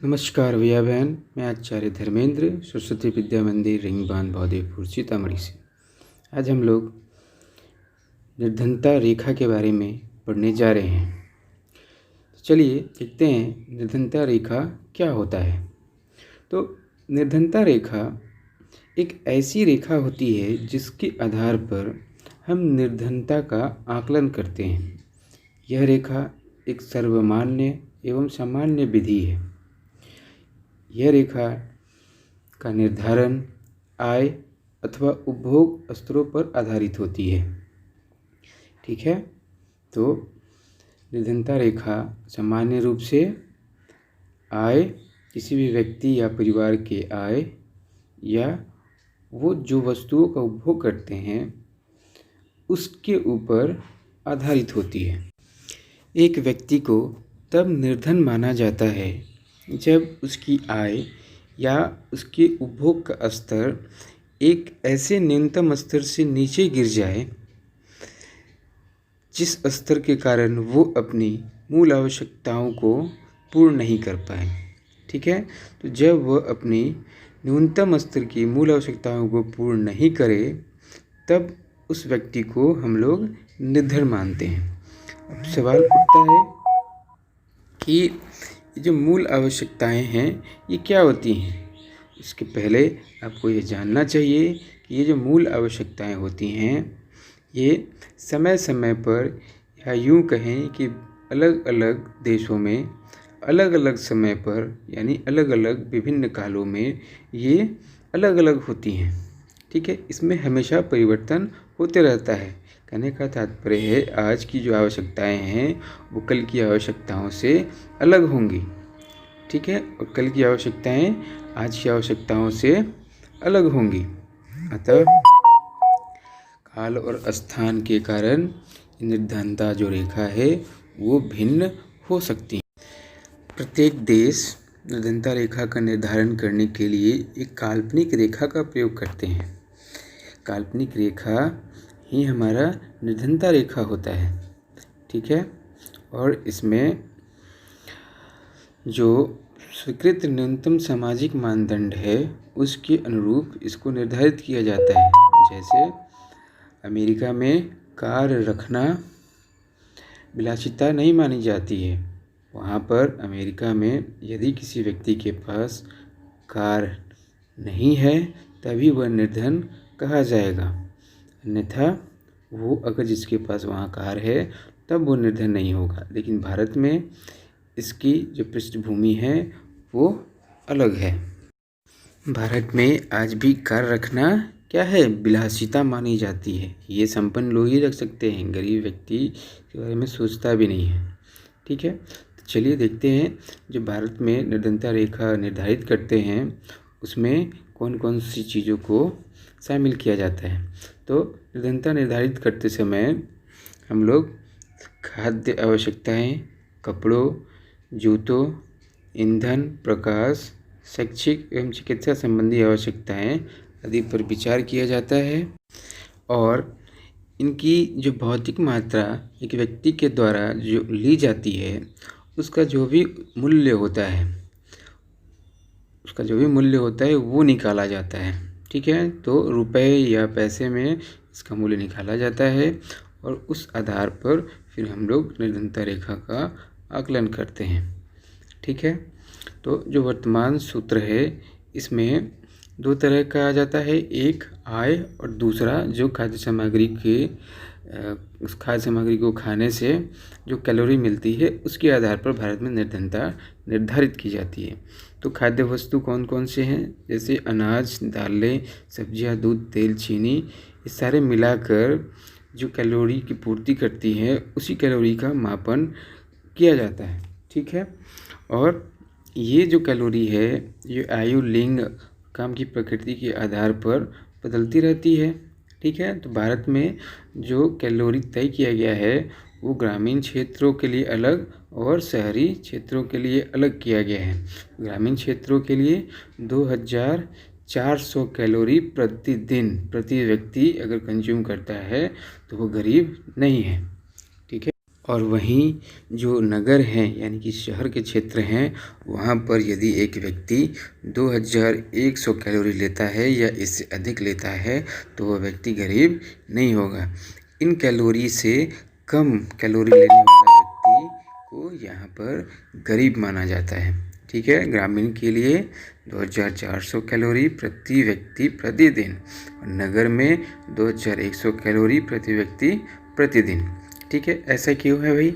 नमस्कार भैया बहन, मैं आचार्य धर्मेंद्र सरस्वती विद्या मंदिर रिंगबांध बौदेवपुर सीतामढ़ी से। आज हम लोग निर्धनता रेखा के बारे में पढ़ने जा रहे हैं। तो चलिए देखते हैं निर्धनता रेखा क्या होता है। तो निर्धनता रेखा एक ऐसी रेखा होती है जिसके आधार पर हम निर्धनता का आकलन करते हैं। यह रेखा एक सर्वमान्य एवं सामान्य विधि है। यह रेखा का निर्धारण आय अथवा उपभोग स्तरों पर आधारित होती है। ठीक है, तो निर्धनता रेखा सामान्य रूप से आय, किसी भी व्यक्ति या परिवार के आय या वो जो वस्तुओं का उपभोग करते हैं उसके ऊपर आधारित होती है। एक व्यक्ति को तब निर्धन माना जाता है जब उसकी आय या उसके उपभोग का स्तर एक ऐसे न्यूनतम स्तर से नीचे गिर जाए जिस स्तर के कारण वो अपनी मूल आवश्यकताओं को पूर्ण नहीं कर पाए। ठीक है, तो जब वह अपनी न्यूनतम स्तर की मूल आवश्यकताओं को पूर्ण नहीं करे तब उस व्यक्ति को हम लोग निर्धन मानते हैं। अब सवाल उठता है कि ये जो मूल आवश्यकताएं हैं ये क्या होती हैं। इसके पहले आपको ये जानना चाहिए कि ये जो मूल आवश्यकताएं होती हैं ये समय समय पर या यूँ कहें कि अलग अलग देशों में अलग अलग समय पर यानी अलग अलग विभिन्न कालों में ये अलग अलग होती हैं। ठीक है, इसमें हमेशा परिवर्तन होते रहता है। कहने का तात्पर्य है आज की जो आवश्यकताएं हैं वो कल की आवश्यकताओं से अलग होंगी। ठीक है, और कल की आवश्यकताएं आज की आवश्यकताओं से अलग होंगी। अतः काल और स्थान के कारण निर्धनता जो रेखा है वो भिन्न हो सकती है। प्रत्येक देश निर्धनता रेखा का निर्धारण करने के लिए एक काल्पनिक रेखा का प्रयोग करते हैं। काल्पनिक रेखा ही हमारा निर्धनता रेखा होता है। ठीक है, और इसमें जो स्वीकृत न्यूनतम सामाजिक मानदंड है उसके अनुरूप इसको निर्धारित किया जाता है। जैसे अमेरिका में कार रखना विलासिता नहीं मानी जाती है। वहाँ पर अमेरिका में यदि किसी व्यक्ति के पास कार नहीं है तभी वह निर्धन कहा जाएगा, अन्यथा वो अगर जिसके पास वहाँ कार है तब वो निर्धन नहीं होगा। लेकिन भारत में इसकी जो पृष्ठभूमि है वो अलग है। भारत में आज भी कार रखना क्या है, विलासिता मानी जाती है। ये संपन्न लोग ही रख सकते हैं, गरीब व्यक्ति के बारे में सोचता भी नहीं है। ठीक है, तो चलिए देखते हैं जो भारत में निर्धनता रेखा निर्धारित करते हैं उसमें कौन कौन सी चीज़ों को शामिल किया जाता है। तो निर्धनता निर्धारित करते समय हम लोग खाद्य आवश्यकताएं, कपड़ों, जूतों, ईंधन, प्रकाश, शैक्षिक एवं चिकित्सा संबंधी आवश्यकताएं आदि पर विचार किया जाता है। और इनकी जो भौतिक मात्रा एक व्यक्ति के द्वारा जो ली जाती है उसका जो भी मूल्य होता है वो निकाला जाता है। ठीक है, तो रुपए या पैसे में इसका मूल्य निकाला जाता है और उस आधार पर फिर हम लोग निर्धनता रेखा का आकलन करते हैं। ठीक है, तो जो वर्तमान सूत्र है इसमें दो तरह का आ जाता है, एक आय और दूसरा जो खाद्य सामग्री उस खाद्य सामग्री को खाने से जो कैलोरी मिलती है उसके आधार पर भारत में निर्धनता निर्धारित की जाती है। तो खाद्य वस्तु कौन कौन से हैं, जैसे अनाज, दालें, सब्जियां, दूध, तेल, चीनी, ये सारे मिलाकर जो कैलोरी की पूर्ति करती है उसी कैलोरी का मापन किया जाता है। ठीक है, और ये जो कैलोरी है ये आयु, लिंग, काम की प्रकृति के आधार पर बदलती रहती है। ठीक है, तो भारत में जो कैलोरी तय किया गया है वो ग्रामीण क्षेत्रों के लिए अलग और शहरी क्षेत्रों के लिए अलग किया गया है। ग्रामीण क्षेत्रों के लिए 2400 कैलोरी प्रतिदिन प्रति व्यक्ति अगर कंज्यूम करता है तो वो गरीब नहीं है। ठीक है, और वहीं जो नगर हैं यानी कि शहर के क्षेत्र हैं वहाँ पर यदि एक व्यक्ति 2100 कैलोरी लेता है या इससे अधिक लेता है तो वह व्यक्ति गरीब नहीं होगा। इन कैलोरी से कम कैलोरी लेने वाला व्यक्ति को यहाँ पर गरीब माना जाता है। ठीक है, ग्रामीण के लिए 2400 कैलोरी प्रति व्यक्ति प्रतिदिन और नगर में 2100 कैलोरी प्रति व्यक्ति प्रतिदिन। ठीक है, ऐसा क्यों है भाई,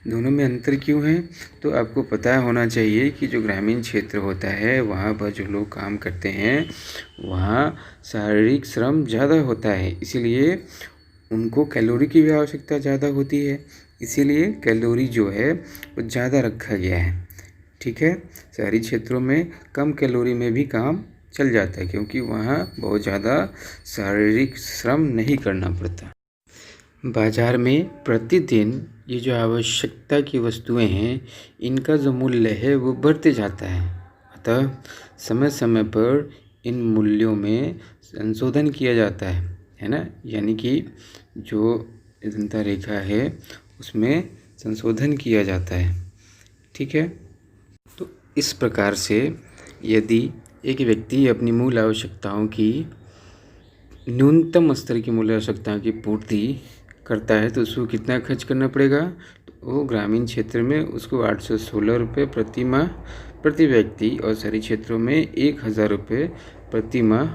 दोनों में अंतर क्यों है? तो आपको पता होना चाहिए कि जो ग्रामीण क्षेत्र होता है वहाँ पर जो लोग काम करते हैं वहाँ शारीरिक श्रम ज़्यादा होता है, इसीलिए उनको कैलोरी की भी आवश्यकता ज़्यादा होती है, इसीलिए कैलोरी जो है वो ज़्यादा रखा गया है। ठीक है, शहरी क्षेत्रों में कम कैलोरी में भी काम चल जाता है क्योंकि वहाँ बहुत ज़्यादा शारीरिक श्रम नहीं करना पड़ता। बाज़ार में प्रतिदिन ये जो आवश्यकता की वस्तुएं हैं इनका जो मूल्य है वो बढ़ते जाता है, अतः समय समय पर इन मूल्यों में संशोधन किया जाता है ना, यानी कि जो निर्धनता रेखा है उसमें संशोधन किया जाता है। ठीक है, तो इस प्रकार से यदि एक व्यक्ति अपनी मूल आवश्यकताओं की न्यूनतम स्तर की मूल आवश्यकताओं की पूर्ति करता है तो उसको कितना खर्च करना पड़ेगा? तो वो ग्रामीण क्षेत्र में उसको 816 रुपये प्रति माह प्रति व्यक्ति और शहरी क्षेत्रों में 1000 रुपये प्रति माह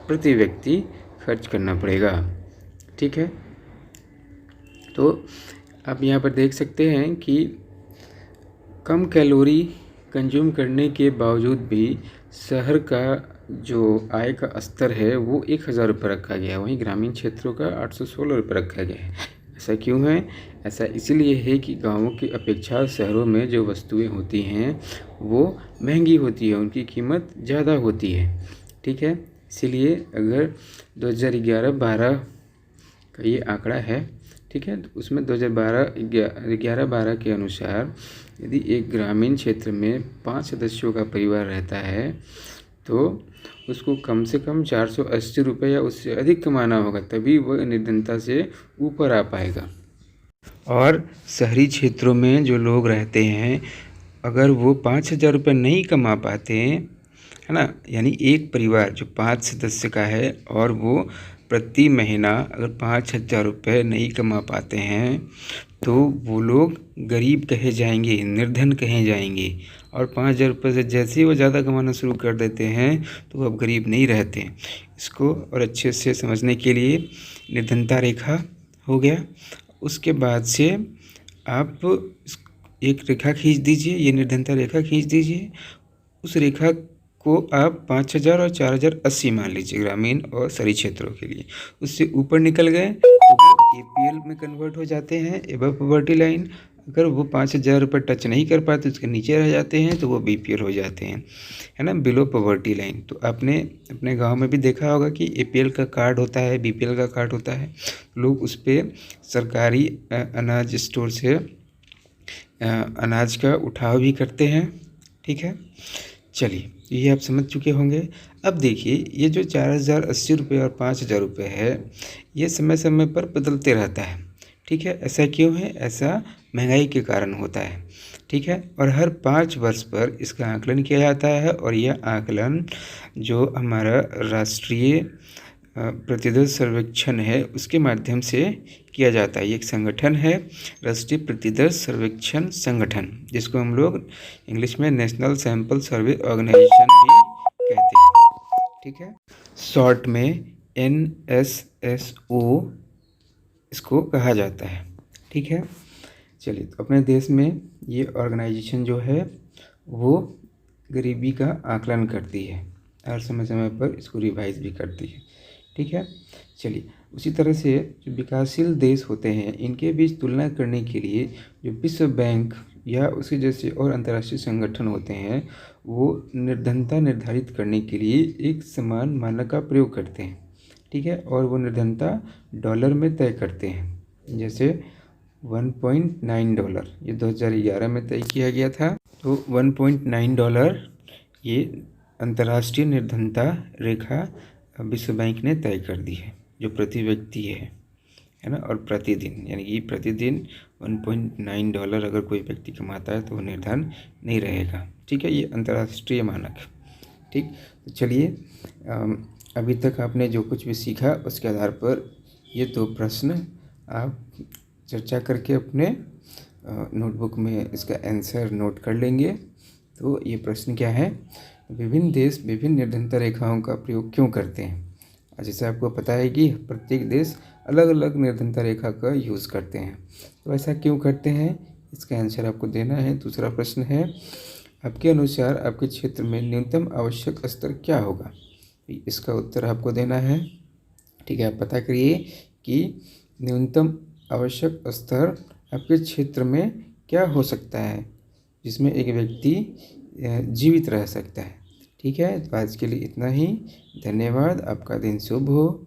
प्रति व्यक्ति खर्च करना पड़ेगा। ठीक है, तो आप यहाँ पर देख सकते हैं कि कम कैलोरी कंज्यूम करने के बावजूद भी शहर का जो आय का स्तर है वो 1000 रुपये रखा गया है, वहीं ग्रामीण क्षेत्रों का 816 रुपये रखा गया है। ऐसा क्यों है? ऐसा इसलिए है कि गांवों की अपेक्षा शहरों में जो वस्तुएं होती हैं वो महंगी होती है, उनकी कीमत ज़्यादा होती है। ठीक है, इसीलिए अगर 2011-12 का ये आंकड़ा है, ठीक है, तो उसमें 2011-12 के अनुसार यदि एक ग्रामीण क्षेत्र में 5 सदस्यों का परिवार रहता है तो उसको कम से कम 480 रुपये या उससे अधिक कमाना होगा, तभी वह निर्धनता से ऊपर आ पाएगा। और शहरी क्षेत्रों में जो लोग रहते हैं अगर वो 5000 रुपये नहीं कमा पाते हैं, है ना, यानी एक परिवार जो 5 सदस्य का है और वो प्रति महीना अगर 5000 रुपये नहीं कमा पाते हैं तो वो लोग गरीब कहे जाएंगे, निर्धन कहे जाएंगे। और 5000 रुपये से जैसे ही वो ज़्यादा कमाना शुरू कर देते हैं तो वो अब गरीब नहीं रहते। इसको और अच्छे से समझने के लिए निर्धनता रेखा हो गया, उसके बाद से आप एक रेखा खींच दीजिए, ये निर्धनता रेखा खींच दीजिए, उस रेखा को आप 5000 और 4080 मान लीजिए ग्रामीण और शहरी क्षेत्रों के लिए। उससे ऊपर निकल गए तो वो एपीएल में कन्वर्ट हो जाते हैं, एबव पॉवर्टी लाइन। अगर वो 5000 रुपये टच नहीं कर पाते, उसके नीचे रह जाते हैं तो वो बीपीएल हो जाते हैं, है ना, बिलो पॉवर्टी लाइन। तो आपने अपने गांव में भी देखा होगा कि एपीएल का कार्ड होता है, बीपीएल का कार्ड होता है, लोग उस पर सरकारी अनाज स्टोर से अनाज का उठाव भी करते हैं। ठीक है, चलिए ये आप समझ चुके होंगे। अब देखिए ये जो 4080 रुपये और 5000 रुपये है ये समय समय पर बदलते रहता है। ठीक है, ऐसा क्यों है? ऐसा महंगाई के कारण होता है। ठीक है, और हर 5 वर्ष पर इसका आकलन किया जाता है और यह आकलन जो हमारा राष्ट्रीय प्रतिदर सर्वेक्षण है उसके माध्यम से किया जाता है। ये एक संगठन है, राष्ट्रीय प्रतिदर सर्वेक्षण संगठन, जिसको हम लोग इंग्लिश में नेशनल सैंपल सर्वे ऑर्गेनाइजेशन भी कहते हैं। ठीक है, शॉर्ट में NSSO इसको कहा जाता है। ठीक है, चलिए, तो अपने देश में ये ऑर्गेनाइजेशन जो है वो गरीबी का आकलन करती है और समय समय पर इसको रिवाइज भी करती है। ठीक है, चलिए, उसी तरह से जो विकासशील देश होते हैं इनके बीच तुलना करने के लिए जो विश्व बैंक या उसके जैसे और अंतर्राष्ट्रीय संगठन होते हैं वो निर्धनता निर्धारित करने के लिए एक समान मानक का प्रयोग करते हैं। ठीक है, और वो निर्धनता डॉलर में तय करते हैं, जैसे $1.9 ये 2011 में तय किया गया था। तो $1.9 ये अंतर्राष्ट्रीय निर्धनता रेखा विश्व बैंक ने तय कर दी है जो प्रति व्यक्ति है है ना। और प्रतिदिन यानी कि प्रतिदिन $1.9 अगर कोई व्यक्ति कमाता है तो वो निर्धन नहीं रहेगा। ठीक है, ये अंतर्राष्ट्रीय मानक। ठीक, तो चलिए अभी तक आपने जो कुछ भी सीखा उसके आधार पर ये 2 प्रश्न आप चर्चा करके अपने नोटबुक में इसका आंसर नोट कर लेंगे। तो ये प्रश्न क्या है, विभिन्न देश विभिन्न निर्धनता रेखाओं का प्रयोग क्यों करते हैं। जैसे आपको पता है कि प्रत्येक देश अलग अलग निर्धनता रेखा का यूज़ करते हैं, तो ऐसा क्यों करते हैं, इसका आंसर आपको देना है। दूसरा प्रश्न है, आपके अनुसार आपके क्षेत्र में न्यूनतम आवश्यक स्तर क्या होगा, इसका उत्तर आपको देना है। ठीक है, आप पता करिए कि न्यूनतम आवश्यक स्तर आपके क्षेत्र में क्या हो सकता है जिसमें एक व्यक्ति जीवित रह सकता है। ठीक है, तो आज के लिए इतना ही। धन्यवाद, आपका दिन शुभ हो।